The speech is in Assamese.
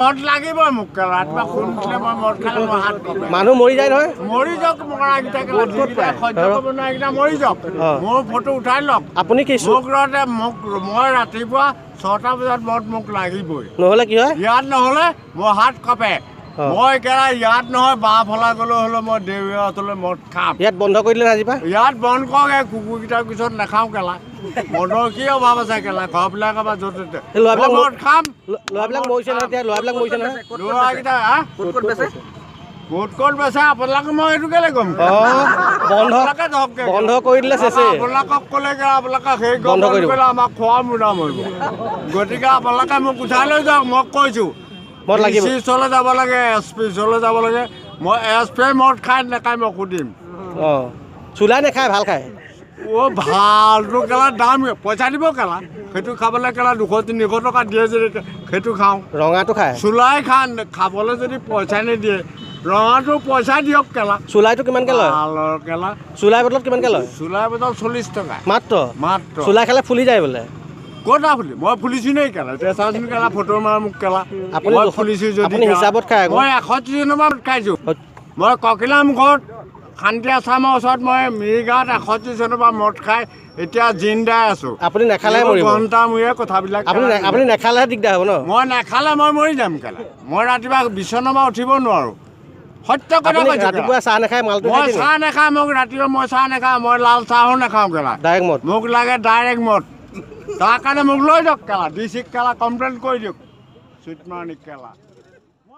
মদ লাগিবই মোক কেলা ৰাতিপুৱা শুন উঠিলে মই মদ খালে মই হাত কপে মানুহ মৰি যায় নহয় মৰি যাওক মৰাকেইটা কেলা যিকেইটা সহ্য কৰিব নোৱাৰাকেইটা মৰি যাওক মোৰ ফটো উঠাই লওক আপুনি কি মোক ৰতে মই ৰাতিপুৱা 6টা বজাত মদ মোক লাগিবই নহ'লে কি হয় ইয়াত নহ'লে মোৰ হাত কপে মই কেলা ইয়াত নহয় বাঁহ ফলা গ'লে হ'লে মই দেউৰীয়া ওচৰলৈ মদ খাম ইয়াত বন্ধ কৰি দিলে আজিৰ পৰা ইয়াত বন্ধ কৰক এই কুকুৰকেইটাৰ পিছত নাখাওঁ কেলা মদৰ কি অভাৱ আছে কেলা ঘৰবিলাকৰ পৰা য'ত ল'ৰাবিলাক মদ খাম ল'ৰাবিলাক মৰিছে নহয় এতিয়া ল'ৰাবিলাক মৰিছে নহয় ল'ৰাকেইটা ক'ত বেচে আপোনালোকে মই এইটো কেলে গম বন্ধ কৰি দিলে চেচে আপোনালোকক ক'লে আপোনালোকে সেই বন্ধ কৰি দিলে আমাক খোৱা মুদা মৰিব গতিকে আপোনালোকে মোক উঠাই লৈ যাওক মই কৈছোঁ চি ওচৰলৈ যাব লাগে SP ওচৰলৈ যাব লাগে মই SP মদ খাই নাখাই মই সুধিম অঁ চুলাই নাখায় ভাল খায় ভালটো কেলা দাম পইচা দিব কেলা সেইটো খাবলৈ কেলা 200-300 টকা দিয়ে যদি সেইটো খাওঁ ৰঙাটো খায় চুলাই খাবলৈ যদি পইচা নিদিয়ে ৰঙাটো পইচা দিয়ক কেলা চুলাইটো কিমানকৈ লয় কেলা চুলাই বটলত কিমানকৈ লয় চুলাই বটল 40 টকা মাত্ৰ চুলাই খালে ফুলি যায় বোলে ক'ত ফুলি মই ফুলিছোঁ নেকি কেলা এতিয়া চাওঁচোন কেলা ফটো মাৰ মোক কেলা আপুনি ফুলিছোঁ যদি হিচাপত খায় মই 130 মান খাইছোঁ মই ককিলাম ঘৰত শান্তি আশ্ৰমৰ ওচৰত মই মিৰিগাঁৱত 130 চনৰ পৰা মদ খাই এতিয়া জিন্দাই আছোঁ আপুনি নাখালে মৰিব ঘণ্টা মূৰে কথাবিলাক আপুনি নাখালেহে দিগদাৰ হ'ব ন মই নাখালে মই মৰি যাম কেলা মই ৰাতিপুৱা বিচনাৰ পৰা উঠিব নোৱাৰোঁ সত্য কথা কৈছোঁ ৰাতিপুৱা চাহ নাখায় মালটো মই চাহ নাখাওঁ মোক ৰাতিপুৱা মই চাহ নাখাওঁ মই লাল চাহো নাখাওঁ কেলা ডাইৰেক্ট মদ মোক লাগে ডাইৰেক্ট মদ তাৰ কাৰণে মোক লৈ যাওক কেলা DC কেলা কমপ্লেইন কৰি দিয়ক চুইটমাৰণি কেলা